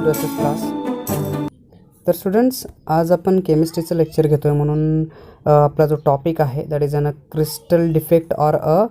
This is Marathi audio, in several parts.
To S S class. तर स्टुडंट्स, आज आपण केमिस्ट्रीचं लेक्चर घेतो आहे. म्हणून आपला जो टॉपिक आहे that is on a crystal defect or a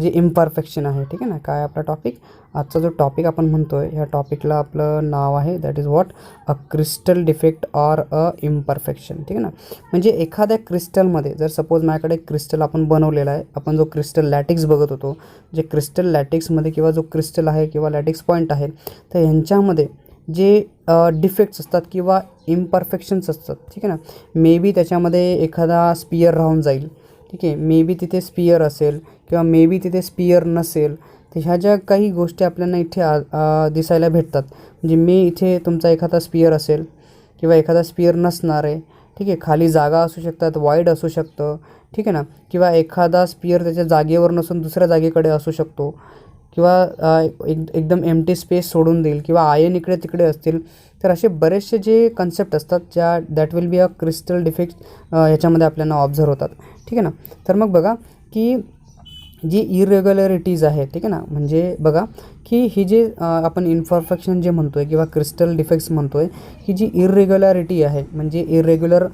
जे इम्परफेक्शन आहे. ठीक आहे ना. काय आपला टॉपिक, आजचा जो टॉपिक आपण म्हणतो आहे ह्या टॉपिकला आपलं नाव आहे that is what, a crystal defect or a imperfection. ठीक आहे ना. म्हणजे एखाद्या क्रिस्टलमध्ये जर सपोज माझ्याकडे क्रिस्टल आपण बनवलेला आहे, आपण जो क्रिस्टल लॅटिक्स बघत होतो, जे क्रिस्टल लॅटिक्समध्ये किंवा जो क्रिस्टल आहे किंवा लॅटिक्स पॉईंट आहे, तर ह्यांच्यामध्ये जे डिफेक्ट्स असतात किंवा इम्परफेक्शन्स असतात. ठीक आहे ना. मे बी त्याच्यामध्ये एखादा स्पियर राहून जाईल. ठीक आहे. मे बी तिथे स्पियर असेल किंवा मे बी तिथे स्पियर नसेल. तर ह्या ज्या काही गोष्टी आपल्याला इथे दिसायला भेटतात, म्हणजे मे इथे तुमचा एखादा स्पियर असेल किंवा एखादा स्पियर नसणार आहे. ठीक आहे. खाली जागा असू शकतात, वाईड असू शकतं. ठीक आहे ना. किंवा एखादा स्पियर त्याच्या जागेवर नसून दुसऱ्या जागेकडे असू शकतो किंवा एकदम एम्प्टी स्पेस सोडून देईल किंवा आयन इकडे तिकडे असतील. तर असे बरेचसे जे कन्सेप्ट असतात ज्या that will be a crystal defect ह्याच्यामध्ये आपल्याला ऑब्झर्व होतात. ठीक आहे ना. तर मग बघा की जी इरेग्युलरिटीज आहे, ठीक आहे ना, म्हणजे बघा की ही जे आपण इम्परफेक्शन जे म्हणतो आहे किंवा क्रिस्टल डिफेक्ट्स म्हणतो आहे, ही जी इरेग्युलरिटी आहे म्हणजे इरेग्युलर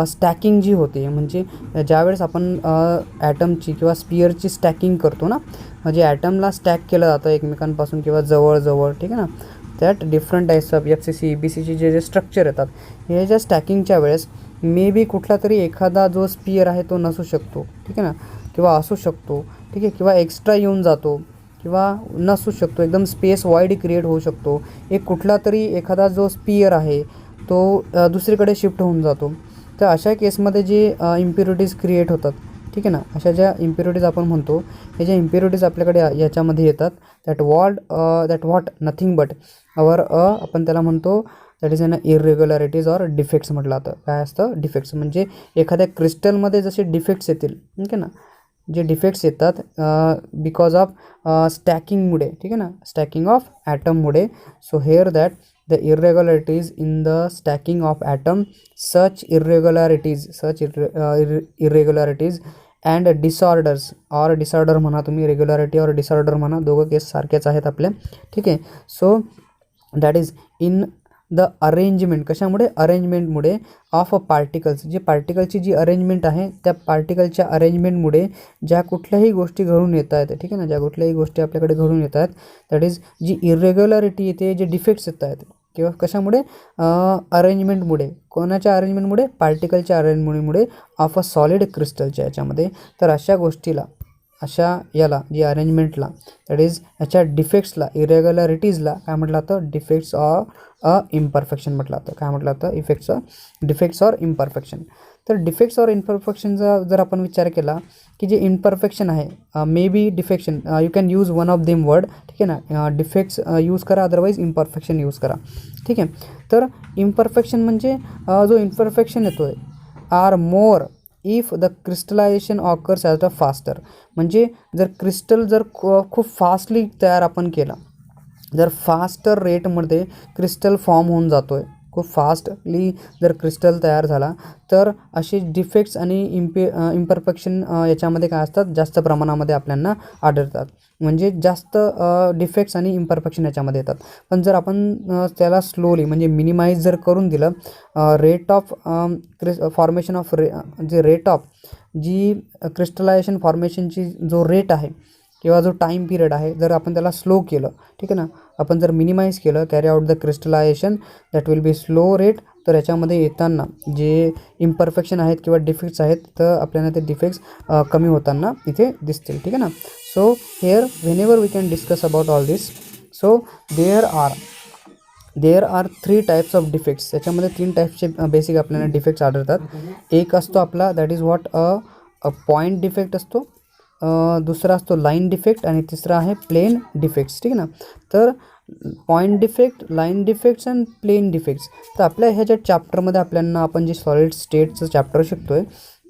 स्टॅकिंग जी होते, म्हणजे ज्यावेळेस आपण ॲटमची किंवा स्पियरची स्टॅकिंग करतो ना, म्हणजे ॲटमला स्टॅक केलं जातं एकमेकांपासून किंवा जवळजवळ. ठीक आहे ना. त्यात डिफरंट टाईप्स ऑफ FCC EBCची जे स्ट्रक्चर येतात, हे ज्या स्टॅकिंगच्या वेळेस मे बी कुठला तरी एखादा जो स्पियर आहे तो नसू शकतो. ठीक आहे ना. किंवा असू शकतो. ठीक आहे. किंवा एक्स्ट्रा येऊन जातो किंवा नसू शकतो. एकदम स्पेस वाईड क्रिएट होऊ शकतो. एक कुठला तरी एखादा जो स्पियर आहे तो दुसरीकडे शिफ्ट होऊन जातो. तर अशा केसमध्ये जे इम्प्युरिटीज क्रिएट होतात, ठीक आहे ना, अशा ज्या इम्प्युरिटीज आपण म्हणतो, हे ज्या इम्प्युरिटीज आपल्याकडे याच्यामध्ये येतात, that what nothing but our आपण त्याला म्हणतो that is an irregularities or defects म्हटलं जातं. काय असतं? डिफेक्ट्स. म्हणजे एखाद्या क्रिस्टलमध्ये जसे डिफेक्ट्स येतील, ठीक आहे ना, जे डिफेक्ट्स येतात बिकॉज ऑफ स्टॅकिंगमुळे. ठीक आहे ना. स्टॅकिंग ऑफ ॲटममुळे. So here that the irregularities in the stacking of atom, such irregularities and disorders or disorder म्हणा तुम्ही, रेग्युलरिटी ऑर डिसऑर्डर म्हणा, दोघं केस सारखेच आहेत आपल्या. ठीक आहे. So that is in the arrangement. कशामुळे? अरेंजमेंटमुळे ऑफ अ पार्टिकल्स. जी पार्टिकलची जी अरेंजमेंट आहे त्या पार्टिकलच्या अरेंजमेंटमुळे ज्या कुठल्याही गोष्टी घडून येत आहेत, ठीक आहे ना, ज्या कुठल्याही गोष्टी आपल्याकडे घडून येत आहेत, दॅट इज जी इरेग्युलरिटी येते, जे डिफेक्ट्स येत आहेत किंवा कशामुळे? अरेंजमेंटमुळे. कोणाच्या अरेंजमेंटमुळे? पार्टिकलच्या अरेंजमेंटमुळे ऑफ अ सॉलिड क्रिस्टलच्या याच्यामध्ये. तर अशा गोष्टीला, अशा याला जी अरेंजमेंटला, दॅट इज ह्याच्या डिफेक्ट्सला, इरेग्युलरिटीजला काय म्हटलं जातं? डिफेक्ट्स ऑर इम्परफेक्शन म्हटलं जातं. काय म्हटलं जातं? Defects or imperfection. तर डिफेक्ट्स ऑर इम्परफेक्शनचा जर आपण विचार केला की जे इम्परफेक्शन आहे, may be defection, you can use one of them word. ठीक आहे ना. डिफेक्ट्स यूज करा, अदरवाईज इम्परफेक्शन यूज करा. ठीक आहे. तर इम्परफेक्शन म्हणजे जो इम्परफेक्शन येतो आहे are more if the crystallization occurs at a faster. म्हणजे जर क्रिस्टल जर खूप फास्टली तयार आपण केला, जर फास्टर रेटमध्ये क्रिस्टल फॉर्म होऊन जातो आहे, खूप फास्टली जर क्रिस्टल तयार झाला, तर असे डिफेक्ट्स आणि इम्परफेक्शन याच्यामध्ये काय असतात? जास्त प्रमाणामध्ये आपल्याला आढळतात. म्हणजे जास्त डिफेक्ट्स आणि इम्परफेक्शन याच्यामध्ये येतात. पण जर आपण त्याला स्लोली म्हणजे मिनिमाइज जर करून दिलं, रेट ऑफ फॉर्मेशन ऑफ जे रेट ऑफ जी क्रिस्टलायझेशन फॉर्मेशनची जो रेट आहे किंवा जो टाईम पिरियड आहे, जर आपण त्याला स्लो केलं, ठीक आहे ना, आपण जर मिनिमाइज केलं, carry out the crystallization that will be slow rate, तर याच्यामध्ये येताना जे इम्परफेक्शन आहेत किंवा डिफेक्ट्स आहेत, तर आपल्याला ते डिफेक्ट्स कमी होताना इथे दिसतील. ठीक आहे ना. So here whenever we can discuss about all this. So there are 3 types of defects. याच्यामध्ये 3 टाईप्सचे बेसिक आपल्याला डिफेक्ट्स आढळतात. एक असतो आपला that is what a point defect असतो, दुसरा असतो लाईन डिफेक्ट आणि तिसरा आहे प्लेन डिफेक्ट्स. ठीक आहे ना. तर point defect, line defects and plane defects. तर आपल्या ह्या ज्या चॅप्टरमध्ये आपल्याला, आपण जे सॉलिड स्टेटचं चॅप्टर शिकतो आहे,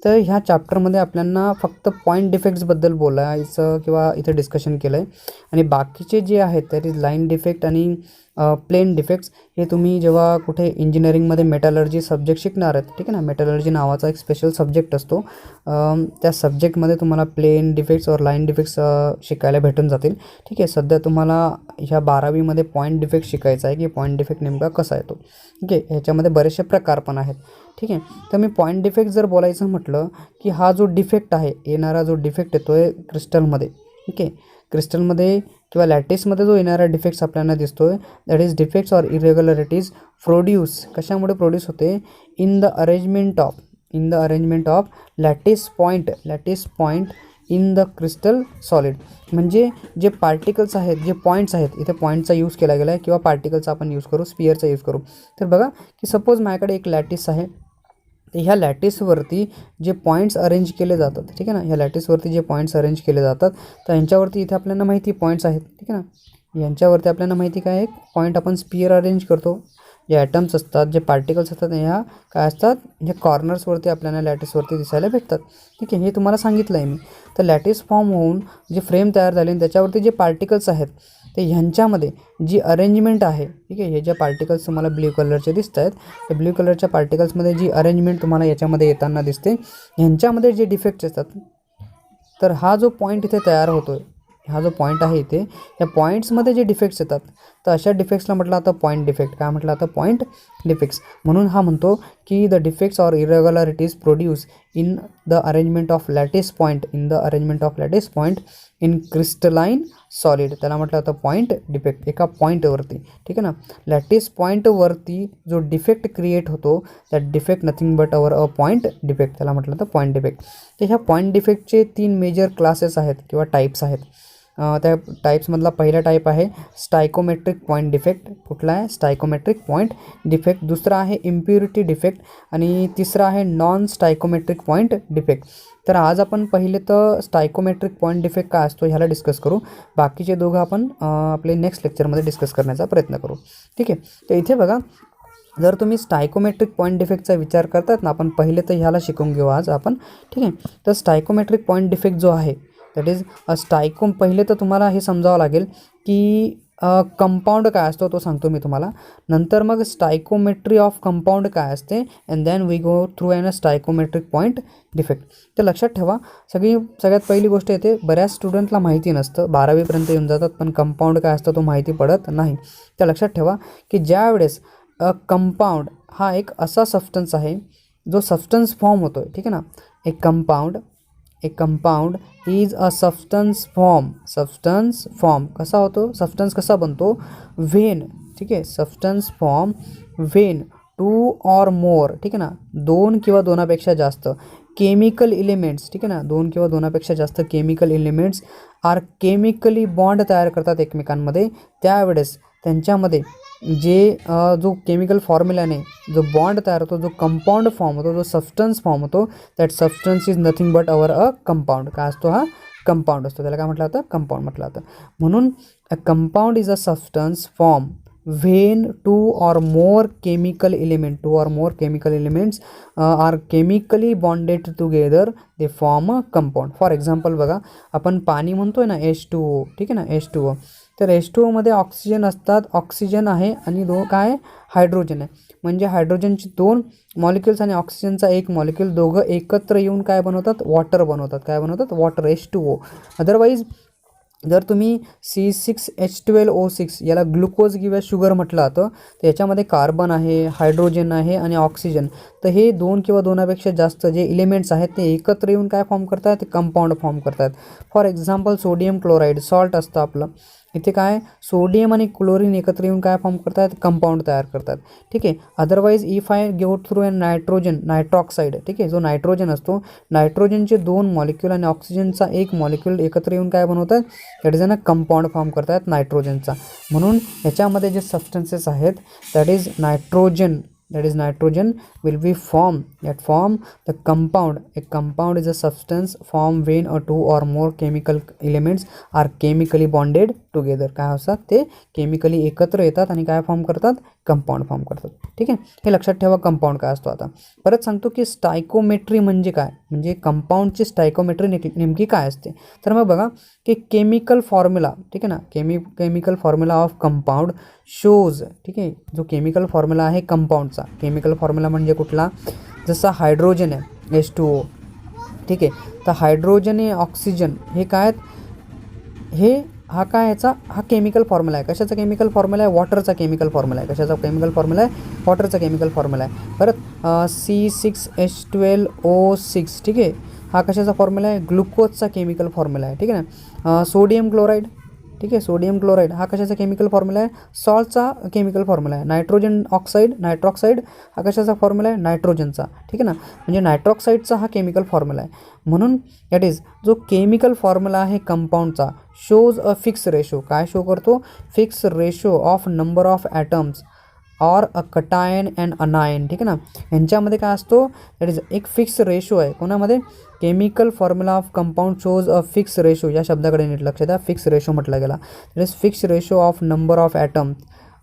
तर ह्या चॅप्टरमध्ये आपल्याला फक्त पॉईंट डिफेक्ट्सबद्दल बोलायचं किंवा इथे डिस्कशन केलं आहे. आणि बाकीचे जे आहेत दॅट इज लाईन डिफेक्ट आणि प्लेन डिफेक्ट्स हे तुम्ही जेव्हा कुठे इंजिनिअरिंगमध्ये मेटलर्जी सब्जेक्ट शिकणार आहेत, ठीक आहे ना, मेटलर्जी नावाचा एक स्पेशल सब्जेक्ट असतो, त्या सब्जेक्टमध्ये तुम्हाला प्लेन डिफेक्ट्स और लाईन डिफेक्ट्स शिकायला भेटून जातील. ठीक आहे, सध्या तुम्हाला ह्या 12वीमध्ये पॉईंट डिफेक्ट शिकायचा आहे की पॉईंट डिफेक्ट नेमका कसा येतो. ठीक आहे, ह्याच्यामध्ये बरेचसे प्रकार पण आहेत. ठीक आहे, तर मी पॉईंट डिफेक्ट जर बोलायचं म्हटलं की हा जो डिफेक्ट आहे, येणारा जो डिफेक्ट येतो आहे क्रिस्टलमध्ये, ठीक आहे, क्रिस्टलमध्ये किंवा लॅटिसमध्ये जो येणारा डिफेक्ट्स आपल्याला दिसतो आहे, that is defects or irregularities produce, कशामुळे प्रोड्यूस होते, in the arrangement of lattice point in the crystal solid. म्हणजे जे पार्टिकल्स आहेत, जे पॉईंट्स आहेत, इथे पॉईंटचा यूज केला गेला आहे किंवा पार्टिकलचा आपण यूज करू, स्पियरचा यूज करू. तर बघा की सपोज माझ्याकडे एक लॅटिस आहे, तर ह्या लॅटिसवरती जे पॉईंट्स अरेंज केले जातात, ठीक आहे ना, ह्या लॅटिसवरती जे पॉईंट्स अरेंज केले जातात, तर यांच्यावरती इथे आपल्याला माहिती पॉईंट्स आहेत, ठीक आहे ना, यांच्यावरती आपल्याला माहिती काय, एक पॉईंट आपण स्पियर अरेंज करतो. जे ॲटम्स असतात, जे पार्टिकल्स असतात, ह्या काय असतात, हे कॉर्नर्सवरती आपल्याला लॅटिसवरती दिसायला भेटतात. ठीक आहे, हे तुम्हाला सांगितलं आहे मी. तर लॅटिस फॉर्म होऊन जे फ्रेम तयार झाली आणि त्याच्यावरती जे पार्टिकल्स आहेत, ते ह्यांच्यामध्ये जी अरेंजमेंट आहे, ठीक आहे, हे जे पार्टिकल्स तुम्हाला ब्ल्यू कलरचे दिसत आहेत, त्या ब्ल्यू कलरच्या पार्टिकल्समध्ये जी अरेंजमेंट तुम्हाला याच्यामध्ये येताना दिसते, ह्यांच्यामध्ये जे डिफेक्ट्स असतात, तर हा जो पॉईंट इथे तयार होतो आहे, हा जो पॉईंट आहे इथे, या पॉईंट्समध्ये जे डिफेक्ट्स येतात, तर अशा डिफेक्ट्सला म्हटलं आता पॉईंट डिफेक्ट. काय म्हटलं आता, पॉईंट डिफेक्ट्स. म्हणून हा म्हणतो की the defects or irregularities produce in the arrangement of lattice point in crystalline solid, त्याला म्हटलं आता पॉईंट डिफेक्ट. एका पॉईंटवरती, ठीक आहे ना, लॅटिस पॉईंटवरती जो डिफेक्ट क्रिएट होतो, that defect nothing but a point defect, त्याला म्हटलं तर पॉईंट डिफेक्ट. तर ह्या पॉईंट डिफेक्टचे 3 मेजर क्लासेस आहेत किंवा टाईप्स आहेत. त्या टाईप्समधला पहिला टाईप आहे स्टायकोमेट्रिक पॉईंट डिफेक्ट. कुठला आहे, स्टायकोमेट्रिक पॉईंट डिफेक्ट. दुसरा आहे इम्प्युरिटी डिफेक्ट आणि तिसरा आहे नॉन स्टायकोमेट्रिक पॉईंट डिफेक्ट. तर आज आपण पहिले तर स्टायकोमेट्रिक पॉईंट डिफेक्ट काय असतो ह्याला डिस्कस करू. बाकीचे दोघं आपण आपले नेक्स्ट लेक्चरमध्ये डिस्कस करण्याचा प्रयत्न करू. ठीक आहे, तर इथे बघा, जर तुम्ही स्टायकोमेट्रिक पॉईंट डिफेक्टचा विचार करतात ना, आपण पहिले तर ह्याला शिकून घेऊ आज आपण. ठीक आहे, तर स्टायकोमेट्रिक पॉईंट डिफेक्ट जो आहे, दॅट इज पहिले तर तुम्हाला हे समजावं लागेल की कंपाऊंड काय असतो तो सांगतो मी तुम्हाला. नंतर मग स्टायकोमेट्री ऑफ कंपाऊंड काय असते, and then we go through a stoichiometric point defect. तर लक्षात ठेवा, सगळ्यात पहिली गोष्ट येते, बऱ्याच स्टुडंटला माहिती नसतं, 12वीपर्यंत येऊन जातात पण कंपाऊंड काय असतं तो माहिती पडत नाही. तर लक्षात ठेवा की ज्या वेळेस कंपाऊंड हा एक असा सबस्टन्स आहे जो सबस्टन्स फॉर्म होतो आहे, ठीक आहे ना, एक compound is a substance form कसा होतो, सबस्टन्स कसा बनतो, व्हेन, ठीक आहे, सबस्टन्स फॉर्म व्हेन 2 और मोर, ठीक आहे ना, 2 किंवा 2पेक्षा जास्त केमिकल एलिमेंट्स, ठीक आहे ना, 2 किंवा 2पेक्षा जास्त chemical elements are chemically bond तयार करतात एकमेकांमध्ये. त्यावेळेस त्यांच्यामध्ये जे जो केमिकल फॉर्म्युलाने जो बॉन्ड तयार होतो, जो कंपाऊंड फॉर्म होतो, जो सबस्टन्स फॉर्म होतो, that substance is nothing but a compound. काय असतो, हा कंपाऊंड असतो. त्याला काय म्हटलं जातं, कंपाऊंड म्हटलं जातं. म्हणून a compound is a substance form when 2 or more chemical elements are chemically bonded together, they form a compound. For example बघा, आपण पाणी म्हणतोय ना H2O, ठीक आहे ना, H2O. तर H2O मध्ये ऑक्सिजन असतात, ऑक्सिजन आहे आणि काय हायड्रोजन आहे. म्हणजे हायड्रोजनचे 2 मॉलिक्युल्स आणि ऑक्सिजनचा 1 मॉलिक्युल, दोघं एकत्र येऊन काय बनवतात, वॉटर बनवतात. काय बनवतात, वॉटर, H2O. अदरवाईज जर तुम्ही C6H12O6 याला ग्लुकोज किंवा शुगर म्हटलं जातं, तर याच्यामध्ये कार्बन आहे, हायड्रोजन आहे आणि ऑक्सिजन. तर हे 2 किंवा 2पेक्षा जास्त जे एलिमेंट्स आहेत ते एकत्र येऊन काय फॉर्म करतात, ते कंपाऊंड फॉर्म करतात. For example sodium chloride, salt असतं आपलं, इथे काय सोडियम आणि क्लोरीन एकत्र येऊन काय फॉर्म करतात, कंपाऊंड तयार करतात. ठीक आहे, otherwise if I go through a nitroxide, ठीक आहे, जो नायट्रोजन असतो, नायट्रोजनचे 2 मॉलिक्यूल आणि ऑक्सिजनचा 1 मॉलिक्यूल एकत्र येऊन काय बनवतात, that is a compound form करतात नायट्रोजनचा. म्हणून ह्याच्यामध्ये जे सबस्टन्सेस आहेत, that is nitrogen will be form the compound. A compound is a substance formed when 2 or more chemical elements are chemically bonded together. काय असतात, ते केमिकली एकत्र येतात आणि काय फॉर्म करतात, कंपाऊंड फॉर्म करतात. ठीक आहे, हे लक्षात ठेवा कंपाऊंड काय असतो. आता परत सांगतो की स्टायकोमेट्री म्हणजे काय, म्हणजे कंपाऊंडची स्टायकोमेट्री नेमकी काय असते. तर मग बघा की केमिकल फॉर्म्युला, ठीक आहे ना, chemical formula of compound shows. ठीक आहे, जो केमिकल फॉर्म्युला आहे कंपाऊंडचा, केमिकल फॉर्म्युला म्हणजे कुठला, जसा हायड्रोजन आहे H2O. ठीक आहे, तर हायड्रोजन आणि ऑक्सिजन हे काय आहेत, हे हा काय याचा हा केमिकल फॉर्म्युला आहे. कशाचा केमिकल फॉर्म्युला आहे, वॉटरचा केमिकल फॉर्म्युला आहे. कशाचा केमिकल फॉर्म्युला आहे, वॉटरचा केमिकल फॉर्म्युला आहे. परत C6H12O6. ठीक आहे, हा कशाचा फॉर्म्युला आहे, ग्लुकोजचा केमिकल फॉर्म्युला आहे. ठीक आहे ना. सोडियम क्लोराईड, ठीक आहे, सोडियम क्लोराईड हा कशाचा केमिकल फॉर्म्युला आहे, सॉल्टचा केमिकल फॉर्म्युला आहे. नायट्रोजन ऑक्साईड, नायट्रॉक्साईड हा कशाचा फॉर्म्युला आहे, नायट्रोजनचा. ठीक आहे ना, म्हणजे नायट्रॉक्साईडचा हा केमिकल फॉर्म्युला आहे. म्हणून दॅट इज जो केमिकल फॉर्म्युला आहे कंपाऊंडचा शोज अ फिक्स रेशो, काय शो करतो, fix ratio of number of atoms or a cation and anion. ठीक आहे ना, यांच्यामध्ये काय असतो, दॅट इज एक फिक्स रेशो आहे. कोणामध्ये, chemical formula of compound shows a fix ratio, या शब्दाकडे नीट लक्ष द्या, फिक्स रेशो म्हटलं गेला. That is fix ratio of number of atoms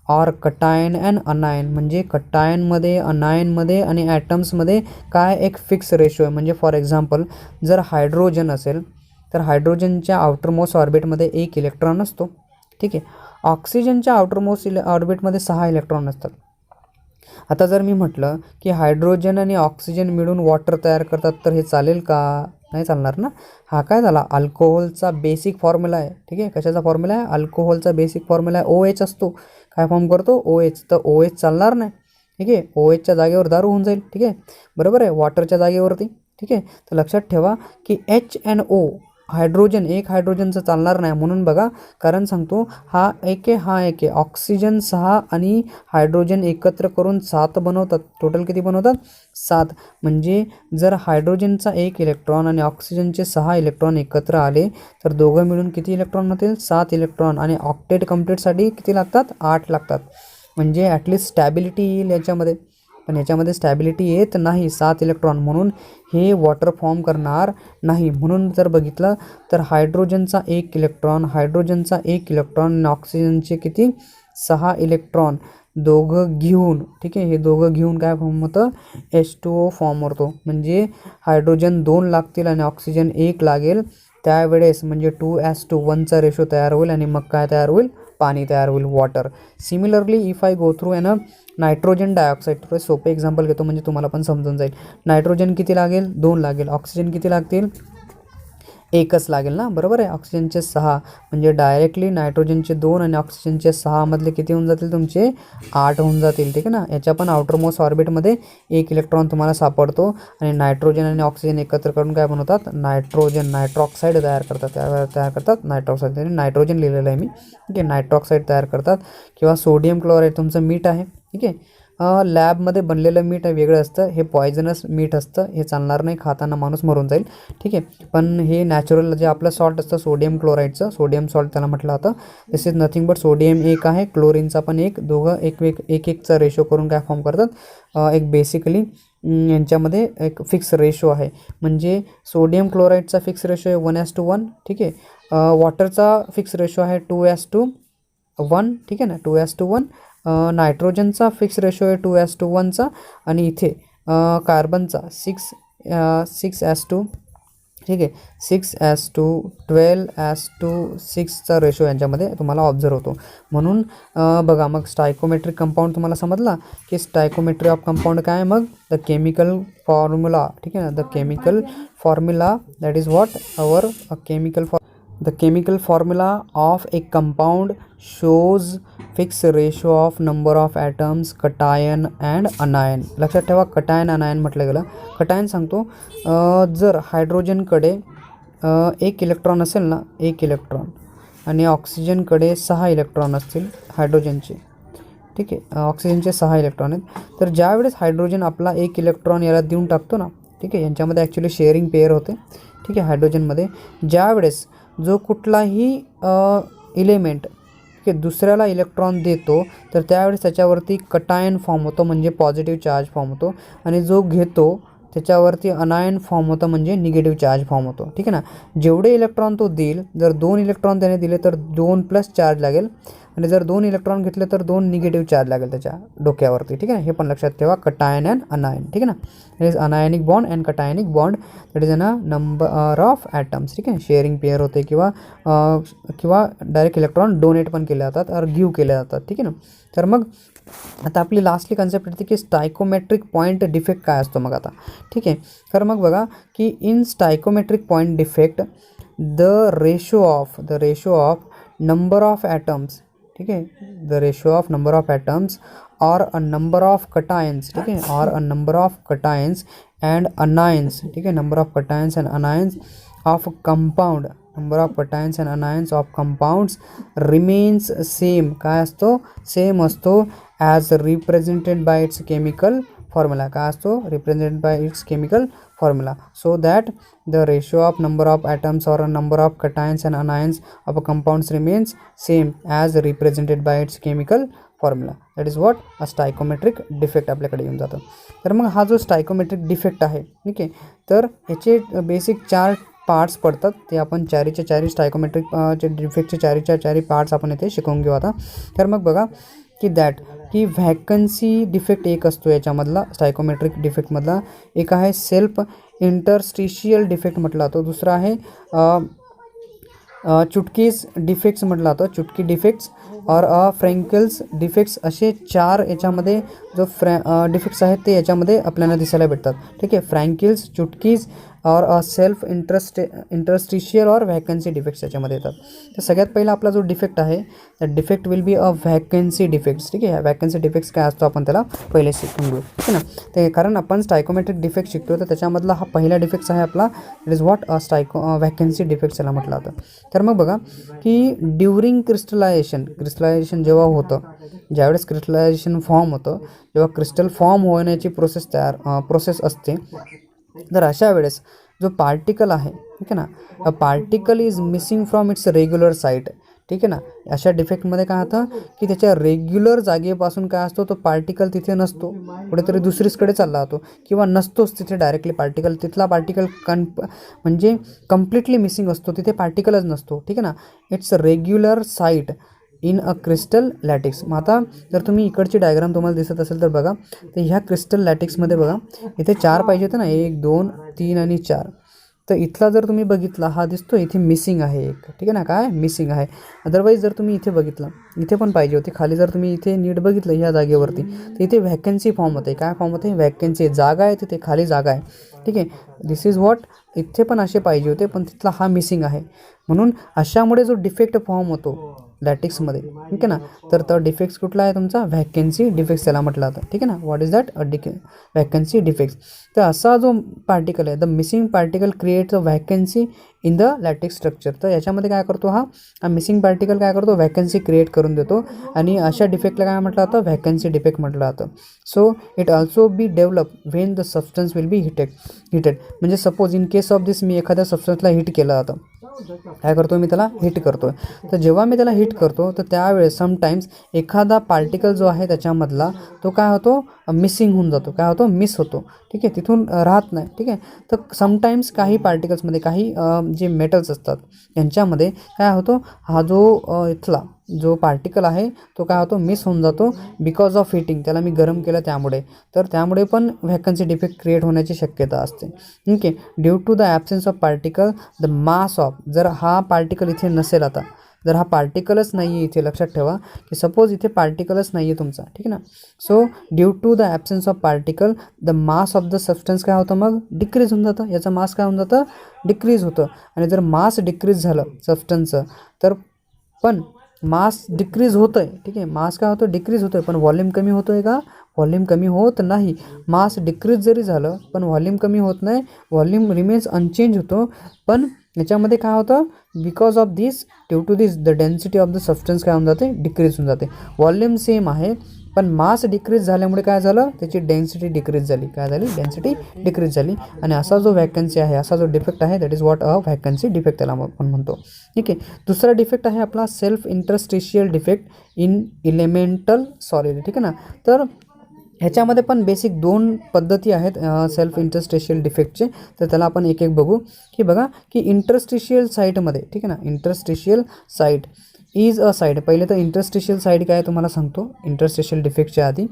or cation and अनायन, म्हणजे कटायनमध्ये, अनायनमध्ये आणि ॲटम्समध्ये काय एक फिक्स रेशो आहे. म्हणजे फॉर एक्झाम्पल जर हायड्रोजन असेल तर हायड्रोजनच्या आउटरमोस्ट ऑर्बिटमध्ये 1 इलेक्ट्रॉन असतो. ठीक आहे, ऑक्सिजनच्या आउटरमोस्ट ऑर्बिटमध्ये 6 इलेक्ट्रॉन असतात. आता जर मी म्हटलं की हायड्रोजन आणि ऑक्सिजन मिळून वॉटर तयार करतात, तर हे चालेल का, नाही चालणार ना. हा काय झाला, अल्कोहोलचा बेसिक फॉर्म्युला आहे. ठीक आहे, कशाचा फॉर्म्युला आहे, अल्कोहोलचा बेसिक फॉर्म्युला आहे, OH असतो. काय फॉर्म करतो, OH. तर OH चालणार नाही. ठीक आहे, OHच्या जागेवर दारू होऊन जाईल. ठीक आहे, बरोबर आहे, वॉटरच्या जागेवरती. ठीक आहे, तर लक्षात ठेवा की HNO हायड्रोजन, एक हायड्रोजनचं चालणार नाही. म्हणून बघा, कारण सांगतो, हा एक आहे, हा एक आहे, ऑक्सिजन 6 आणि हायड्रोजन एकत्र करून 7 बनवतात. टोटल किती बनवतात, 7. म्हणजे जर हायड्रोजनचा 1 इलेक्ट्रॉन आणि ऑक्सिजनचे 6 इलेक्ट्रॉन एकत्र आले तर दोघं मिळून किती इलेक्ट्रॉन होतील, 7 इलेक्ट्रॉन. आणि ऑक्टेट कम्प्लीटसाठी किती लागतात, 8 लागतात. म्हणजे ॲटलिस्ट स्टॅबिलिटी येईल याच्यामध्ये, पण याच्यामध्ये स्टॅबिलिटी येत नाही, 7 इलेक्ट्रॉन. म्हणून हे वॉटर फॉर्म करणार नाही. म्हणून जर बघितलं तर हायड्रोजनचा 1 इलेक्ट्रॉन, हायड्रोजनचा 1 इलेक्ट्रॉन आणि ऑक्सिजनचे किती, 6 इलेक्ट्रॉन दोघं घेऊन. ठीक आहे, हे दोघं घेऊन काय फॉर्म होतं, H2O फॉर्म होतो. म्हणजे हायड्रोजन 2 लागतील आणि ऑक्सिजन 1 लागेल. त्यावेळेस म्हणजे 2:1चा रेशो तयार होईल आणि मग काय तयार होईल, पाणी तयार होईल, water. Similarly if I go through nitrogen dioxide, थोडं सोपे एक्झाम्पल घेतो म्हणजे तुम्हाला पण समजून जाईल. नायट्रोजन किती लागेल, 2 लागेल. ऑक्सिजन किती लागतील, 1च लागेल ना, बरोबर आहे. ऑक्सिजनचे 6 म्हणजे डायरेक्टली नायट्रोजनचे 2 आणि ऑक्सिजनचे 6 मधले किती होऊन जातील, तुमचे 8 होऊन जातील. ठीक आहे ना, याच्या पण आउटरमोस्ट ऑर्बिटमध्ये 1 इलेक्ट्रॉन तुम्हाला सापडतो आणि नायट्रोजन आणि ऑक्सिजन एकत्र करून काय बनवतात, नायट्रोजन, नायट्रॉक्साईड तयार करतात. नायट्रॉक्साईड, नायट्रोजन लिहिलेलं आहे मी. ठीक आहे, नायट्रॉक्साईड तयार करतात. किंवा सोडियम क्लोराईड तुमचं मीठ आहे. ठीक आहे, लॅबमध्ये बनलेलं मीठ वेगळं असतं, हे पॉयझनस मीठ असतं, हे चालणार नाही, खाताना माणूस मरून जाईल. ठीक आहे, पण हे नॅचरल जे आपलं सॉल्ट असतं सोडियम क्लोराईडचं, सोडियम सॉल्ट त्याला म्हटलं जातं. दिस इज नथिंग बट सोडियम 1 आहे, क्लोरीनचा पण 1, दोघं एकचा रेशो करून काय फॉर्म करतात, एक बेसिकली यांच्यामध्ये एक फिक्स रेशो आहे. म्हणजे सोडियम क्लोराईडचा फिक्स रेशो आहे 1:1. ठीक आहे, वॉटरचा फिक्स रेशो आहे 2:1. ठीक आहे ना, 2:1. नायट्रोजनचा फिक्स रेशो आहे 2:1चा आणि इथे कार्बनचा 6:2. ठीक आहे, 6:12:6चा रेशो यांच्यामध्ये तुम्हाला ऑब्झर्व होतो. म्हणून बघा, मग स्टायकोमेट्रिक कंपाऊंड तुम्हाला समजला की स्टायकोमेट्री ऑफ कंपाऊंड काय, मग द केमिकल फॉर्म्युला. ठीक आहे ना, the chemical formula that is what our The chemical formula of a compound shows fixed ratio of number of atoms, cation and anion. लक्षात ठेवा, कटायन अनायन म्हटलं गेलं. कटायन सांगतो, जर हायड्रोजनकडे 1 इलेक्ट्रॉन असेल ना, 1 इलेक्ट्रॉन, आणि ऑक्सिजनकडे 6 इलेक्ट्रॉन असतील हायड्रोजनचे. ठीक आहे, ऑक्सिजनचे 6 इलेक्ट्रॉन आहेत. तर ज्यावेळेस हायड्रोजन आपला 1 इलेक्ट्रॉन याला देऊन टाकतो ना, ठीक आहे, यांच्यामध्ये ॲक्च्युली शेअरिंग पेअर होते. ठीक आहे, हायड्रोजनमध्ये ज्यावेळेस जो कुठलाही इलेमेंट दुसऱ्याला इलेक्ट्रॉन देतो तर त्यावेळेस त्याच्यावरती कटायन फॉर्म होतो, म्हणजे पॉझिटिव्ह चार्ज फॉर्म होतो. आणि जो घेतो त्याच्यावरती अनायन फॉर्म होतं, म्हणजे निगेटिव्ह चार्ज फॉर्म होतो. ठीक आहे ना, जेवढे इलेक्ट्रॉन तो देईल, जर 2 इलेक्ट्रॉन त्याने दिले तर 2+ चार्ज लागेल. आणि जर 2 इलेक्ट्रॉन घेतले तर 2 निगेटिव्ह चार्ज लागेल त्याच्या डोक्यावरती, ठीक आहे. हे पण लक्षात ठेवा, कटायन अँड अनायन, ठीक आहे ना. It is anionic bond and cationic bond, that is a number of atoms, ठीक आहे. शेअरिंग पेअर होते किंवा डायरेक्ट इलेक्ट्रॉन डोनेट पण केले जातात और गिव्ह केले जातात, ठीक आहे ना. तर मग आता आपली लास्टली कन्सेप्ट येते की स्टायकोमेट्रिक पॉईंट डिफेक्ट काय असतो मग आता, ठीक आहे. तर मग बघा की in stoichiometric point defect the ratio of number of atoms, ठीक आहे, the ratio of number of atoms और अ नंबर ऑफ कटायन्स, ठीक है, और a number of cations and anions, ठीक है, number of cations and anions of compound, number of cations and anions of compounds remains same, काय असतो, सेम असतो as represented by its chemical formula, काय असतो, represented by its chemical formula, so that the ratio of number of atoms or a number of cations and anions of a compounds remains same as represented by its chemical formula. That is what a stoichiometric defect आपल्याकडे येऊन जातं. तर मग हा जो स्टायकोमेट्रिक डिफेक्ट आहे, ठीक आहे, तर ह्याचे बेसिक 4 पार्ट्स पडतात. ते आपण चारीच्या चारी स्टायकोमेट्रिक डिफेक्टचे चारीच्या चारी पार्ट्स आपण इथे शिकवून घेऊ आता. तर मग बघा की व्हॅकन्सी डिफेक्ट एक असतो याच्यामधला, स्टायकोमेट्रिक डिफेक्टमधला. एक आहे सेल्फ इंटरस्टिशियल डिफेक्ट म्हटला जातो, दुसरा आहे चुटकीज डिफेक्ट्स म्हटला जातो, चुटकी डिफेक्ट्स और फ्रँकेल्स डिफेक्ट्स, असे 4 याच्यामध्ये जो डिफेक्ट्स आहेत ते याच्यामध्ये आपल्याला दिसायला भेटतात, ठीक आहे. फ्रँकेल्स, चुटकीज और सेल्फ इंटरस्टिशियल और व्हॅकन्सी डिफेक्ट्स याच्यामध्ये येतात. तर सगळ्यात पहिला आपला जो डिफेक्ट आहे त्या defect will be a vacancy defects, ठीक आहे. व्हॅकन्सी डिफेक्ट्स काय असतो आपण त्याला पहिले शिकून घेऊ, ठीक आहे ना. ते कारण आपण स्टायकोमेट्रिक डिफेक्ट शिकतो तर त्याच्यामधला हा पहिला डिफेक्ट्स आहे आपला, it is what vacancy defects याला म्हटलं जातं. तर मग बघा की ड्युरिंग क्रिस्टलायझेशन जेव्हा होतं, ज्यावेळेस क्रिस्टलायझेशन फॉर्म होतं, जेव्हा क्रिस्टल फॉर्म होण्याची प्रोसेस असते, तर अशा वेळेस जो पार्टिकल आहे, ठीक आहे ना, a particle is missing from its regular site, ठीक आहे ना. अशा डिफेक्टमध्ये काय होतं की त्याच्या रेग्युलर जागेपासून काय असतो, तो पार्टिकल तिथे नसतो, कुठेतरी दुसरीकडे चालला जातो किंवा नसतोच तिथे डायरेक्टली पार्टिकल, तिथला पार्टिकल म्हणजे कम्प्लिटली मिसिंग असतो, तिथे पार्टिकलच नसतो, ठीक आहे ना. Its regular site in a crystal lattice. मग आता जर तुम्ही इकडची डायग्राम तुम्हाला दिसत असेल तर बघा, तर ह्या क्रिस्टल लॅटिक्समध्ये बघा इथे 4 पाहिजे होते ना, 1 2 3 आणि 4. तर इथला जर तुम्ही बघितला हा दिसतो इथे मिसिंग आहे एक, ठीक आहे ना, काय मिसिंग आहे. अदरवाईज जर तुम्ही इथे बघितलं, इथे पण पाहिजे होती, खाली जर तुम्ही इथे नीट बघितलं ह्या जागेवरती तर इथे व्हॅकन्सी फॉर्म होते. काय फॉर्म होते, व्हॅकन्सी, जागा आहे तिथे, खाली जागा आहे, ठीक आहे. दिस इज व्हॉट, इथे पण असे पाहिजे होते पण तिथला हा मिसिंग आहे, म्हणून अशामुळे जो डिफेक्ट फॉर्म होतो लॅटिक्समध्ये, ठीक आहे ना, तर तो डिफेक्ट्स कुठला आहे तुमचा, व्हॅकन्सी डिफेक्ट्स त्याला म्हटलं जातं, ठीक आहे ना. What is that, vacancy defects. तर असा जो पार्टिकल आहे, the missing particle creates a vacancy in the lattice structure. तर याच्यामध्ये काय करतो, हा मिसिंग पार्टिकल काय करतो, व्हॅकन्सी क्रिएट करून देतो आणि अशा डिफेक्टला काय म्हटलं जातं, व्हॅकन्सी डिफेक्ट म्हटलं जातं. So it also be develop when the substance will be heated. म्हणजे suppose in case of this मी एखाद्या सबस्टन्सला हिट केलं जातं, काय करतो मी त्याला हिट करतो. तर जेव्हा मी त्याला हिट करतो तर त्यावेळेस समटाईम्स एखादा पार्टिकल जो आहे त्याच्यामधला तो काय होतो, मिसिंग होऊन जातो, काय होतो, मिस होतो, ठीक आहे, तिथून राहत नाही, ठीक आहे. तर समटाईम्स काही पार्टिकल्समध्ये काही जे मेटल्स असतात त्यांच्यामध्ये काय होतो, हा जो इथला जो पार्टिकल आहे तो काय होतो, मिस होऊन जातो बिकॉज ऑफ हिटिंग, त्याला मी गरम केलं त्यामुळे. तर त्यामुळे पण व्हॅकन्सी डिफेक्ट क्रिएट होण्याची शक्यता असते, ठीक आहे. Due to the absence of particle the mass of, जर हा पार्टिकल इथे नसेल, आता जर हा पार्टिकलच नाही आहे इथे, लक्षात ठेवा की सपोज इथे पार्टिकलच नाही आहे तुमचा, ठीक आहे ना. So due to the absence of particle the mass of the substance काय होतं, मग डिक्रीज होऊन जातं, याचं मास काय होऊन जातं, डिक्रीज होतं. आणि जर मास डिक्रीज झालं सबस्टन्सचं, तर पण मास डिक्रीज होतं आहे, ठीक आहे, मास काय होतं, डिक्रीज होतं आहे, पण व्हॉल्यूम कमी होतो आहे का, व्हॉल्यूम कमी होत नाही. मास डिक्रीज जरी झालं पण व्हॉल्यूम कमी होत नाही, व्हॉल्यूम रिमेन्स अनचेंज होतो. पण याच्यामध्ये काय होतं, because of this, due to this the density of the substance काय होऊन जाते, डिक्रीज होऊन जाते. व्हॉल्यूम सेम आहे पण मास डिक्रीज झाल्यामुळे काय झालं, त्याची डेन्सिटी डिक्रीज झाली, काय झाली, डेन्सिटी डिक्रीज झाली. आणि असा जो व्हॅकन्सी आहे, असा जो डिफेक्ट आहे, that is what a vacancy defect त्याला आपण म्हणतो, ठीक आहे. दुसरा डिफेक्ट आहे आपला self interstitial defect in elemental solid, ठीक आहे ना. तर ह्याच्यामध्ये पण बेसिक 2 पद्धती आहेत सेल्फ इंटरस्टिशियल डिफेक्टचे. तर त्याला आपण एक बघू की बघा की इंटरस्टिशियल साईटमध्ये, ठीक आहे ना, interstitial site is a side. पहिले तर इंटरस्टिशियल साईड काय तुम्हाला सांगतो इंटरस्टिशियल डिफेक्टच्या आधी,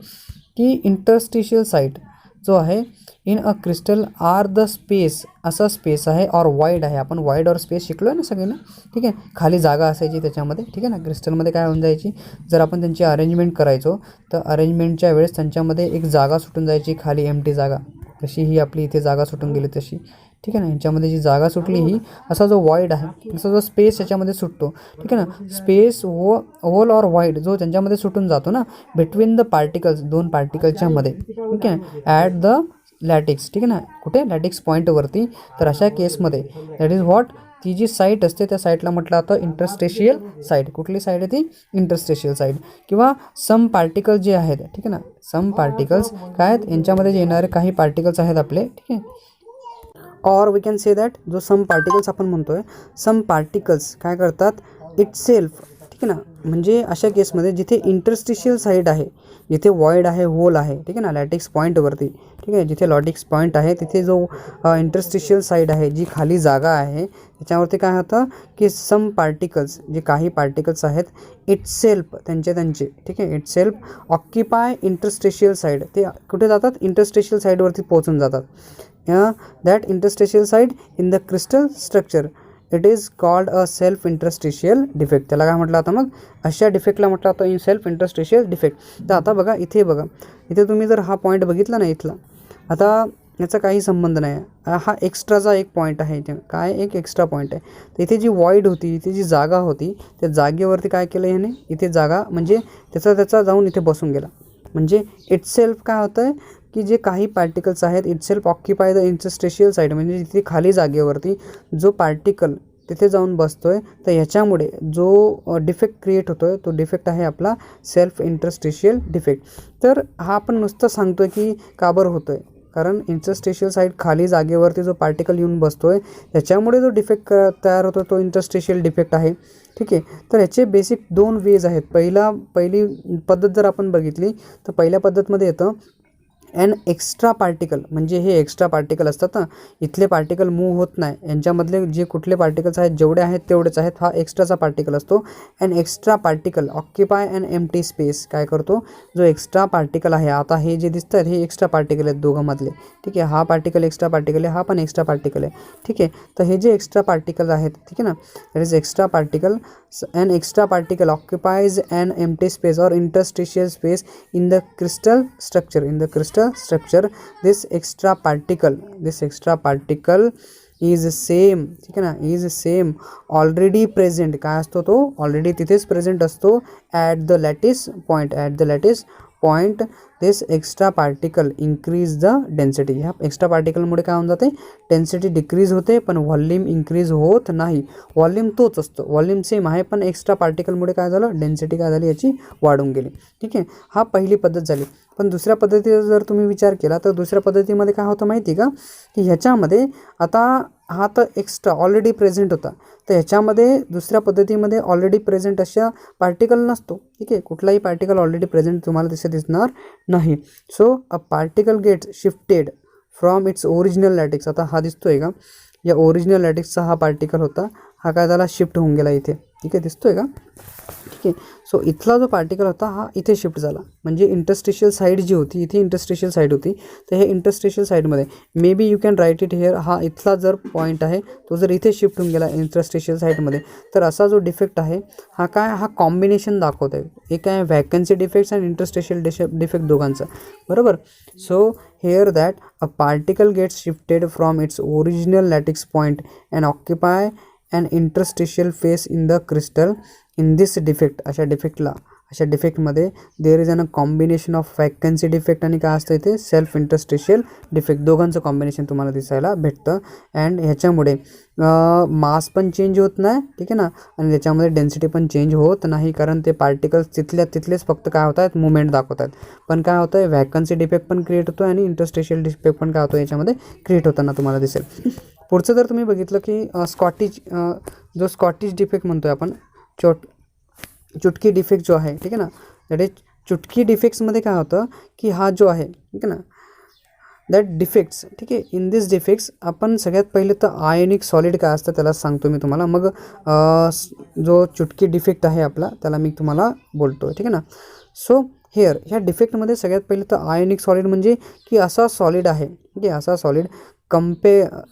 की इंटरस्टिशियल साईड जो आहे in a crystal or the space, असा स्पेस आहे और वाईड आहे. आपण वाईड और स्पेस शिकलो आहे ना सगळे ना, ठीक आहे. खाली जागा असायची त्याच्यामध्ये, ठीक आहे ना. क्रिस्टलमध्ये काय होऊन जायची, जर आपण त्यांची अरेंजमेंट करायचो तर अरेंजमेंटच्या वेळेस त्यांच्यामध्ये एक जागा सुटून जायची खाली, एम्प्टी जागा. जशी ही आपली इथे जागा सुटून गेली तशी, ठीक आहे ना. यांच्यामध्ये जी जागा सुटली ही असा जो वाईड आहे, असा जो स्पेस याच्यामध्ये सुटतो, ठीक आहे ना. स्पेस होल और वाईड जो त्यांच्यामध्ये सुटून जातो ना, बिटवीन द पार्टिकल्स, दोन पार्टिकलच्या मध्ये, ठीक आहे. ॲट द लॅटिक्स, ठीक आहे ना. कुठे लॅटिक्स पॉईंटवरती. तर अशा केसमध्ये दॅट इज व्हॉट, ती जी साईट असते त्या साईटला म्हटलं जातं इंटरस्टेशियल साईट. कुठली साईड आहे ती, इंटरस्टेशियल साईड. किंवा सम पार्टिकल जे आहेत, ठीक आहे ना, सम पार्टिकल्स काय आहेत, यांच्यामध्ये जे येणारे काही पार्टिकल्स आहेत आपले, ठीक आहे. और वी कॅन से दॅट जो सम पार्टिकल्स आपण म्हणतोय, सम पार्टिकल्स काय करतात, इटसेल्फ, ठीक आहे ना. म्हणजे अशा केसमध्ये जिथे इंटरस्टिशियल साईड आहे, जिथे वॉइड आहे, होल आहे, ठीक आहे ना, लॅटिक्स पॉईंटवरती, ठीक आहे. जिथे लॅटिक्स पॉईंट आहे तिथे जो इंटरस्टिशियल साईड आहे, जी खाली जागा आहे, त्याच्यावरती काय होतं की सम पार्टिकल्स, जे काही पार्टिकल्स आहेत, इटसेल्फ त्यांचे, ठीक आहे, इटसेल्फ ऑक्युपाय इंटरस्टिशियल साईड. ते कुठे जातात, इंटरस्टिशियल साईडवरती पोहोचून जातात. That interstitial side in the crystal structure, it is called a self interstitial defect. त्याला काय म्हटलं आता मग, अशा डिफेक्टला म्हटलं आता इन सेल्फ इंटरस्टिशियल डिफेक्ट. तर आता बघा इथे बघा, इथे तुम्ही जर हा पॉईंट बघितला ना इथला, आता याचा काही संबंध नाही. हा एक्स्ट्राचा एक पॉईंट आहे, इथे काय एक एक्स्ट्रा पॉईंट आहे. तर इथे जी वॉइड होती, इथे जी जागा होती, त्या जागेवरती काय केलं ह्याने, इथे जागा म्हणजे त्याचा जाऊन इथे बसून गेला. म्हणजे इटसेल्फ काय होतं आहे की जे काही पार्टिकल्स आहेत, itself occupy the interstitial side, म्हणजे तिथे खाली जागेवरती जो पार्टिकल तिथे जाऊन बसतो आहे. तर ह्याच्यामुळे जो डिफेक्ट क्रिएट होतो आहे, तो डिफेक्ट आहे आपला सेल्फ इंटरस्टिशियल डिफेक्ट. तर हा आपण नुसतं सांगतो आहे की का बरं होतो आहे, कारण इंटरस्टिशियल साईड खाली जागेवरती जो पार्टिकल येऊन बसतो आहे, त्याच्यामुळे जो डिफेक्ट तयार होतो तो इंटरस्टिशियल डिफेक्ट आहे, ठीक आहे. तर याचे बेसिक दोन वेज आहेत. पहिली पद्धत जर आपण बघितली तर पहिल्या पद्धतमध्ये येतं ॲन एक्स्ट्रा पार्टिकल, म्हणजे हे एक्स्ट्रा पार्टिकल असतात ना, इथले पार्टिकल मूव्ह होत नाही, यांच्यामधले जे कुठले पार्टिकल्स आहेत जेवढे आहेत तेवढेच आहेत, हा एक्स्ट्राचा पार्टिकल असतो. An extra particle occupy an empty space, काय करतो, जो एक्स्ट्रा पार्टिकल आहे, आता हे जे दिसतात हे एक्स्ट्रा पार्टिकल आहेत दोघांमधले, ठीक आहे. हा पार्टिकल एक्स्ट्रा पार्टिकल आहे, हा पण एक्स्ट्रा पार्टिकल आहे, ठीक आहे. तर हे जे एक्स्ट्रा पार्टिकल आहेत, ठीक आहे ना, that is extra particle. an extra particle occupies an empty space or interstitial space in the crystal structure. This extra particle is same, ठीक आहे ना, is same already present, काय असतो तो ऑलरेडी तिथेच प्रेझेंट असतो at the lattice point. This extra particle increase the density. ह्या एक्स्ट्रा पार्टिकलमुळे काय होऊन जाते, डेन्सिटी डिक्रीज होते पण व्हॉल्यूम इंक्रीज होत नाही. व्हॉल्यूम तोच असतो, व्हॉल्यूम सेम आहे, पण एक्स्ट्रा पार्टिकलमुळे काय झालं, डेन्सिटी काय झाली याची वाढून गेली, ठीक आहे. हा पहिली पद्धत झाली. पण दुसऱ्या पद्धतीचा जर तुम्ही विचार केला तर दुसऱ्या पद्धतीमध्ये काय होतं माहिती आहे का, की ह्याच्यामध्ये आता हा तर एक्स्ट्रा ऑलरेडी प्रेझेंट होता, तर ह्याच्यामध्ये दुसऱ्या पद्धतीमध्ये ऑलरेडी प्रेझेंट अशा पार्टिकल नसतो, ठीक आहे. कुठलाही पार्टिकल ऑलरेडी प्रेझेंट तुम्हाला दिसणार नाही. So a particle gets shifted from its original lattice. आता हा दिसतोय का, या ओरिजिनल लॅटिक्सचा हा पार्टिकल होता, हा काय झाला, शिफ्ट होऊन गेला इथे, ठीक आहे, दिसतोय का, ठीक आहे. सो इथला जो पार्टिकल होता हा इथे शिफ्ट झाला, म्हणजे इंटरस्टिशियल साईड जी होती, इथे इंटरस्टिशियल साईड होती, तर हे इंटरस्टिशियल साईडमध्ये may be you can write it here, हा इथला जर पॉईंट आहे तो जर इथे शिफ्ट होऊन गेला इंटरस्टिशियल साईडमध्ये, तर असा जो डिफेक्ट आहे हा काय, हा कॉम्बिनेशन दाखवत आहे. एक आहे व्हॅकन्सी डिफेक्ट्स आणि इंटरस्टिशियल डिफेक्ट दोघांचं, बरोबर. So here that a particle gets shifted from its original lattice point and occupy an interstitial space in the crystal. In this defect, अशा डिफेक्टमध्ये there is an combination of vacancy defect आणि काय असतं इथे सेल्फ इंटरस्टिशियल डिफेक्ट, दोघांचं कॉम्बिनेशन तुम्हाला दिसायला भेटतं. अँड ह्याच्यामुळे मास पण चेंज होत नाही, ठीक आहे ना, आणि त्याच्यामध्ये डेन्सिटी पण चेंज होत नाही, कारण ते पार्टिकल्स तिथलेच फक्त काय होत आहेत, मुवमेंट दाखवत आहेत. पण काय होतं आहे, व्हॅकन्सी डिफेक्ट पण क्रिएट होतो आणि इंटरस्टिशियल डिफेक्ट पण काय होतो याच्यामध्ये क्रिएट होताना तुम्हाला दिसेल. पुढचं जर तुम्ही बघितलं की जो स्कॉटिश डिफेक्ट म्हणतो आहे आपण, चुटकी डिफेक्ट जो आहे, ठीक आहे ना, दॅट इज चुटकी डिफेक्ट्समध्ये काय होतं की हा जो आहे, ठीक आहे ना, दॅट डिफेक्ट्स, ठीक आहे. इन दिस डिफेक्ट्स आपण सगळ्यात पहिले तर आयोनिक सॉलिड काय असतं त्याला सांगतो मी तुम्हाला, मग जो चुटकी डिफेक्ट आहे आपला त्याला मी तुम्हाला बोलतो, ठीक आहे ना. सो हेअर ह्या डिफेक्टमध्ये सगळ्यात पहिले तर आयोनिक सॉलिड म्हणजे की असा सॉलिड आहे, ठीक आहे, असा सॉलिड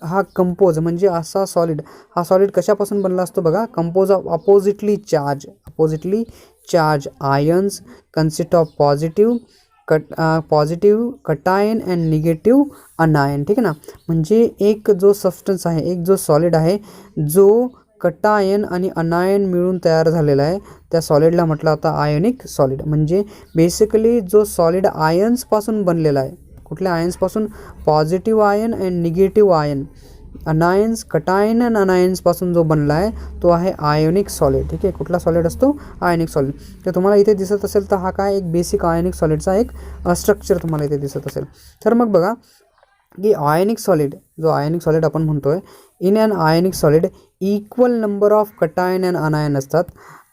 हा कंपोज म्हणजे असा सॉलिड, हा सॉलिड कशापासून बनला असतो बघा, compose of oppositely charge ions consist of positive cation and negative अनायन, ठीक आहे ना. म्हणजे एक जो सबस्टन्स आहे, एक जो सॉलिड आहे जो कटायन आणि अनायन मिळून तयार झालेला आहे, त्या सॉलिडला म्हटलं आता आयोनिक सॉलिड. म्हणजे बेसिकली जो सॉलिड आयन्सपासून बनलेला आहे, कुठल्या आयन्सपासून, positive ion and negative ion, anions cation and अनायन्सपासून जो बनला आहे तो आहे आयोनिक सॉलिड, ठीक आहे. कुठला सॉलिड असतो, आयोनिक सॉलिड. तर तुम्हाला इथे दिसत असेल तर हा काय एक बेसिक आयोनिक सॉलिडचा एक स्ट्रक्चर तुम्हाला इथे दिसत असेल. तर मग बघा की आयोनिक सॉलिड, जो आयोनिक सॉलिड आपण म्हणतोय, in an ionic solid equal number of cation and anion असतात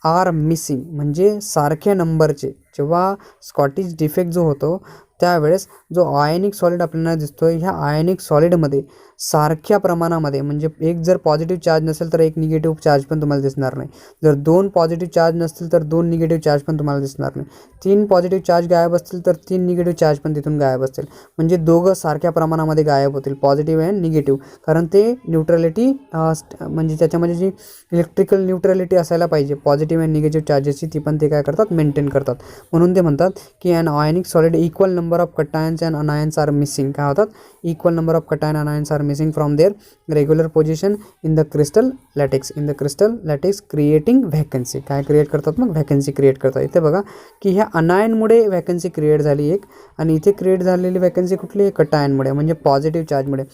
आर मिसिंग, म्हणजे सारख्या नंबरचे. जेव्हा स्कॉटिश डिफेक्ट जो होतो त्यावेळेस जो आयोनिक सॉलिड आपल्याला दिसतो आहे, ह्या आयोनिक सॉलिडमध्ये सारख्या प्रमाणामध्ये, म्हणजे एक जर पॉझिटिव्ह चार्ज नसेल तर एक निगेटिव्ह चार्ज पण तुम्हाला दिसणार नाही, जर 2 पॉझिटिव्ह चार्ज नसतील तर 2 निगेटिव्ह चार्ज पण तुम्हाला दिसणार नाही, 3 पॉझिटिव्ह चार्ज गायब असतील तर 3 निगेटिव्ह चार्ज पण तिथून गायब असतील. म्हणजे दोघं सारख्या प्रमाणामध्ये गायब होतील, पॉझिटिव्ह अँड निगेटिव्ह, कारण ते न्यूट्रॅलिटी म्हणजे त्याच्यामध्ये जी इलेक्ट्रिकल न्यूट्रॅलिटी असायला पाहिजे पॉझिटिव्ह अँड निगेटिव्ह चार्जेसची, ती पण ते काय करतात, मेंटेन करतात. म्हणून ते म्हणतात की an ionic solid equal number of cations and anions are missing. काय होतात, equal number of cation anions are missing from their regular position in the crystal lattice creating vacancy. काय क्रिएट करतात, मग व्हॅकन्सी क्रिएट करतात. इथे बघा की ह्या अनायनमुळे व्हॅकन्सी क्रिएट झाली एक, आणि इथे क्रिएट झालेली व्हॅकन्सी कुठली आहे, कटायनमुळे, म्हणजे पॉझिटिव्ह चार्जमुळे.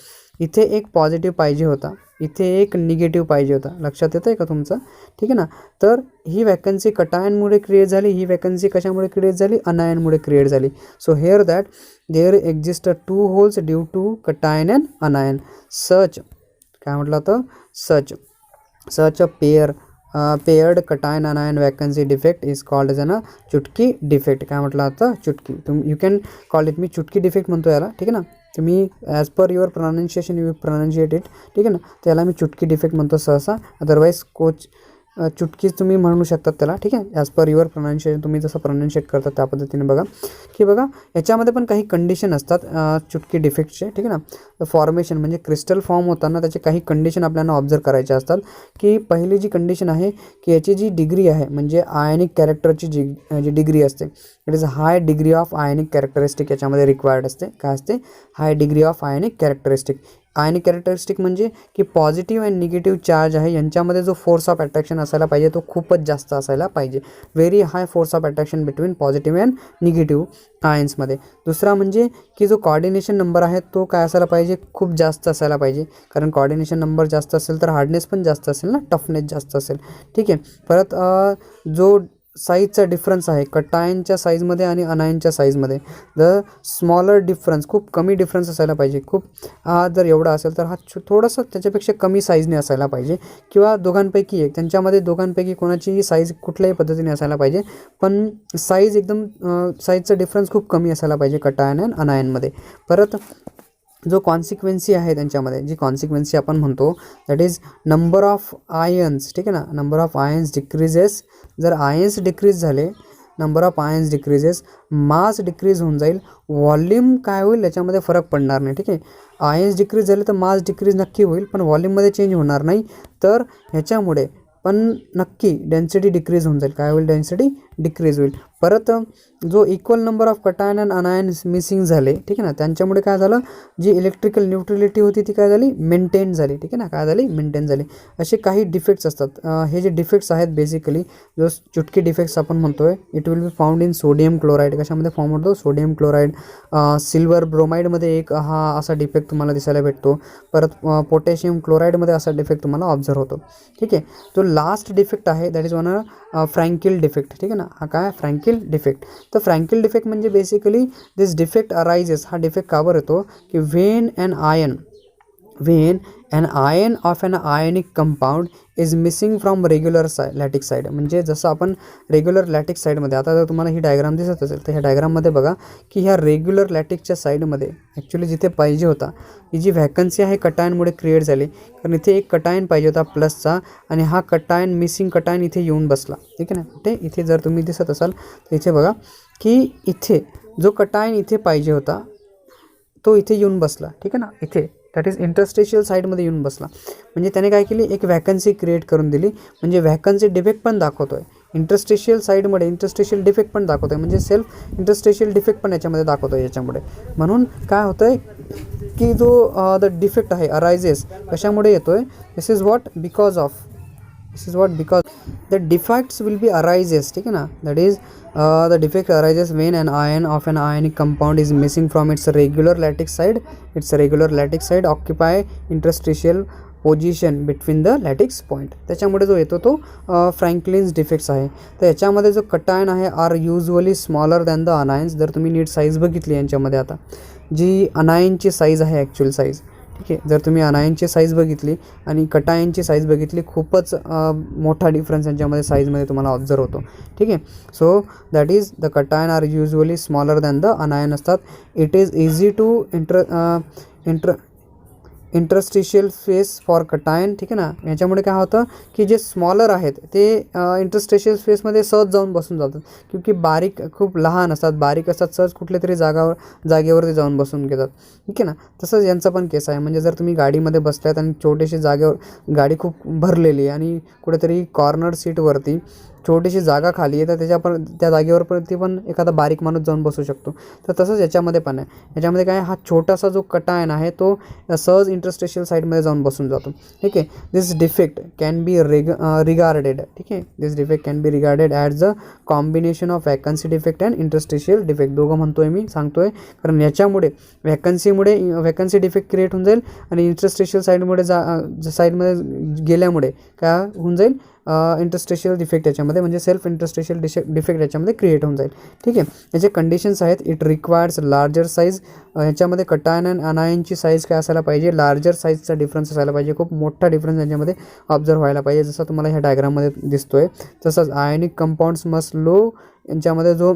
इथे एक पॉझिटिव्ह पाहिजे होता, इथे एक निगेटिव्ह पाहिजे होता. लक्षात येतं आहे का तुमचं, ठीक आहे ना. तर ही व्हॅकन्सी कटायनमुळे क्रिएट झाली, ही व्हॅकन्सी कशामुळे क्रिएट झाली, अनायनमुळे क्रिएट झाली. So here that there exist 2 holes due to cation and anion. Such काय म्हटलं तर such a paired cation anion vacancy defect is called as a Schottky defect. काय म्हटलं आता, Schottky. You can call it, मी चुटकी डिफेक्ट म्हणतो याला, ठीक आहे ना. तुम्ही as per your pronunciation you pronounce it, ठीक आहे ना. त्याला मी चुटकी डिफेक्ट म्हणतो सहसा, अदरवाईज चुटकीच तुम्ही म्हणू शकतात त्याला, ठीक आहे. ॲज पर युअर प्रोनाऊन्शिएशन, तुम्ही जसं प्रोनाऊन्शिएट करतात त्या पद्धतीने बघा की बघा याच्यामध्ये पण काही कंडिशन असतात चुटकी डिफेक्टचे, ठीक आहे ना. फॉर्मेशन म्हणजे क्रिस्टल फॉर्म होताना त्याचे काही कंडिशन आपल्याला ऑब्झर्व करायचे असतात. की पहिली जी कंडिशन आहे की याची जी डिग्री आहे, म्हणजे आयनिक कॅरेक्टरची जी डिग्री असते, it is high degree of ionic characteristic याच्यामध्ये रिक्वायर्ड असते. काय असते, high degree of ionic characteristic. Ionic characteristic म्हणजे की पॉझिटिव्ह अँड निगेटिव्ह चार्ज आहे यांच्यामध्ये जो फोर्स ऑफ अट्रॅक्शन असायला पाहिजे तो खूपच जास्त असायला पाहिजे. Very high force of attraction between positive and negative आयन्समध्ये. दुसरा म्हणजे की जो कॉर्डिनेशन नंबर आहे तो काय असायला पाहिजे, खूप जास्त असायला पाहिजे, कारण कॉर्डिनेशन नंबर जास्त असेल तर हार्डनेस पण जास्त असेल ना, टफनेस जास्त असेल, ठीक आहे. परत जो साईजचा डिफरन्स आहे कटायनच्या साईजमध्ये आणि अनायनच्या साईजमध्ये, द स्मॉलर डिफरन्स, खूप कमी डिफरन्स असायला पाहिजे. खूप जर एवढा असेल तर हा थोडंसं त्याच्यापेक्षा कमी साईजने असायला पाहिजे, किंवा दोघांपैकी एक, त्यांच्यामध्ये दोघांपैकी कोणाची साईज कुठल्याही पद्धतीने असायला पाहिजे, पण साईज एकदम साईजचा डिफरन्स खूप कमी असायला पाहिजे कटायन आणि अनायनमध्ये. परत जो कॉन्सिक्वेन्सी आहे त्यांच्यामध्ये, जी कॉन्सिक्वेन्सी आपण म्हणतो that is number of ions, ठीक आहे ना. नंबर ऑफ आयन्स डिक्रीजेस, जर आयन्स डिक्रीज झाले, number of ions decreases, mass decrease होऊन जाईल, व्हॉल्यूम काय होईल याच्यामध्ये फरक पडणार नाही, ठीक आहे. आयन्स डिक्रीज झाले तर मास डिक्रीज नक्की होईल, पण व्हॉल्यूममध्ये चेंज होणार नाही. तर ह्याच्यामुळे पण नक्की डेन्सिटी डिक्रीज होऊन जाईल. काय होईल, डेन्सिटी डिक्रीज होईल. परत जो equal number of cation and अनायन missing झाले, ठीक आहे ना, त्यांच्यामुळे काय झालं, जी इलेक्ट्रिकल न्यूट्रलिटी होती ती काय झाली, मेंटेन झाली, ठीक आहे ना. काय झाली, मेंटेन झाली. असे काही डिफेक्ट्स असतात. हे जे डिफेक्ट्स आहेत बेसिकली जो चुटकी डिफेक्ट्स आपण म्हणतोय, it will be found in sodium chloride. कशामध्ये फॉर्म होतो, सोडियम क्लोराईड. सिल्वर ब्रोमाइडमध्ये एक हा असा डिफेक्ट तुम्हाला दिसायला भेटतो. परत पोटॅशियम क्लोराईडमध्ये असा डिफेक्ट तुम्हाला ऑब्झर्व होतो, ठीक आहे. जो लास्ट डिफेक्ट आहे दॅट इज वन फ्रँकिल डिफेक्ट, ठीक आहे ना. हा काय, फ्रँकिल डिफेक्ट. तर फ्रँकिल डिफेक्ट म्हणजे बेसिकली दिस डिफेक्ट अरायजेस, हा डिफेक्ट का बरं येतो की when and ion when an ion of an ionic compound is missing from regular lattice side. म्हणजे जसं आपण रेग्युलर लॅटिक साईडमध्ये, आता जर तुम्हाला ही डायग्राम दिसत असेल तर ह्या डायग्राममध्ये बघा की ह्या रेग्युलर लॅटिकच्या साईडमध्ये ॲक्च्युली जिथे पाहिजे होता, ही जी व्हॅकन्सी आहे कटायनमुळे क्रिएट झाली, कारण इथे एक कटायन पाहिजे होता प्लसचा, आणि हा कटायन मिसिंग कटायन इथे येऊन बसला. ठीक आहे ना. कुठे इथे जर तुम्ही दिसत असाल तर इथे बघा की इथे जो कटायन इथे पाहिजे होता तो इथे येऊन बसला. ठीक आहे ना. इथे दॅट इज इंटरस्टेशियल साईडमध्ये येऊन बसला. म्हणजे त्याने काय केली, एक व्हॅकन्सी क्रिएट करून दिली. म्हणजे व्हॅकन्सी डिफेक्ट पण दाखवतो आहे इंटरस्टेशियल साईडमध्ये, इंटरस्टेशियल डिफेक्ट पण दाखवतो आहे, म्हणजे सेल्फ इंटरस्टेशियल डिफेक्ट पण याच्यामध्ये दाखवतो आहे याच्यामुळे. म्हणून काय होतं आहे की जो द डिफेक्ट आहे अरायझेस कशामुळे येतो आहे, this is what because of the defects will be arises. ठीक है ना. that is the defect arises when an ion of an ionic compound is missing from its regular lattice side occupy interstitial position between the lattice point. त्याच्यामुळे जो येतो तो फ्रँकलिन्स डिफेक्ट्स आहे. तर याच्यामध्ये जो कटायन आहे are usually smaller than the anions. जर तुम्ही नीट साईज बघितली यांच्यामध्ये, आता जी अनायनची साईज आहे ॲक्च्युअल साईज, ठीक आहे, जर तुम्ही अनायनची साईज बघितली आणि कटायनची साईज बघितली, खूपच मोठा डिफरन्स यांच्यामध्ये साईजमध्ये तुम्हाला ऑब्झर्व होतो. ठीक आहे. So that is the cation are usually smaller than the anion असतात. It is easy to interstitial space for cation. ठीक आहे ना. याच्यामुळे काय होतं की जे स्मॉलर आहेत ते इंटरस्टिशियल स्पेसमध्ये सहज जाऊन बसून जातात, क्योंकि बारीक खूप लहान असतात, बारीक असतात, सहज कुठल्या तरी जागेवरती जाऊन बसून घेतात. ठीक आहे ना. तसंच यांचा पण केस आहे. म्हणजे जर तुम्ही गाडीमध्ये बसल्यात आणि छोटीशी जागेवर गाडी खूप भरलेली आणि कुठेतरी कॉर्नर सीटवरती छोटीशी जागा खाली आहे, तर त्या जागेवरती पण एखादा बारीक माणूस जाऊन बसू शकतो. तर तसंच याच्यामध्ये पण आहे. याच्यामध्ये काय, हा छोटासा जो कटायन आहे तो सहज इंटरस्टेशियल साईडमध्ये जाऊन बसून जातो. ठीक आहे. This defect can be regarded. ठीक आहे. This defect can be regarded as a combination of vacancy defect and interstitial defect. दोघं म्हणतोय मी, सांगतोय, कारण याच्यामुळे व्हॅकन्सी डिफेक्ट क्रिएट होऊन जाईल आणि इंटरस्टेशियल साईडमध्ये गेल्यामुळे काय होऊन जाईल, इंटरस्टेशियल डिफेक्ट याच्यामध्ये, म्हणजे सेल्फ इंटरस्टेशियल डिफेक्ट याच्यामध्ये क्रिएट होऊन जाईल. ठीक आहे. याचे कंडिशन्स आहेत. It requires larger size. याच्यामध्ये कटायन अँड अनायनची साईज काय असायला पाहिजे, लार्जर साईजचा डिफरन्स असायला पाहिजे. खूप मोठा डिफरन्स याच्यामध्ये ऑब्झर्व व्हायला पाहिजे, जसं तुम्हाला ह्या डायग्राममध्ये दिसतोय. तसंच आयनिक कंपाऊंड्स मस्ट लो, यांच्यामध्ये जो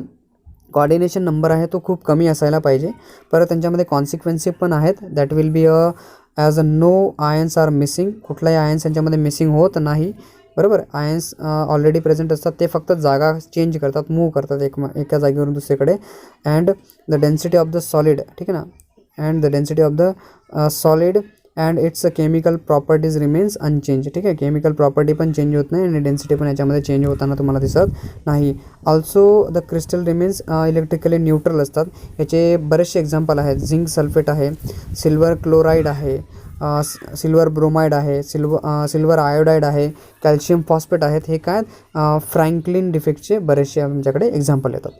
कोऑर्डिनेशन नंबर आहे तो खूप कमी असायला पाहिजे. परत त्यांच्यामध्ये कॉन्सिक्वेन्सी पण आहेत. That will be as a no ions are missing. कुठलाही आयन्स यांच्यामध्ये मिसिंग होत नाही. बरोबर. आयन्स ऑलरेडी प्रेझेंट असतात, ते फक्त जागा चेंज करतात, मूव्ह करतात एका जागेवरून दुसरीकडे. And the density of the solid. ठीक आहे ना. And the density of the solid and its chemical properties remains unchange. ठीक आहे. केमिकल प्रॉपर्टी पण चेंज होत नाही आणि डेन्सिटी पण याच्यामध्ये चेंज होताना तुम्हाला दिसत नाही. Also the crystal remains electrically neutral असतात. याचे बरेचसे एक्झाम्पल आहेत. झिंक सल्फेट आहे, सिल्वर क्लोराईड आहे, सिल्वर ब्रोमाइड आहे, सिल्वर आयोडाईड आहे, कॅल्शियम फॉस्फेट आहेत. हे काय फ्रँकलिन डिफेक्टचे बरेचसे आमच्याकडे एक्झाम्पल येतात.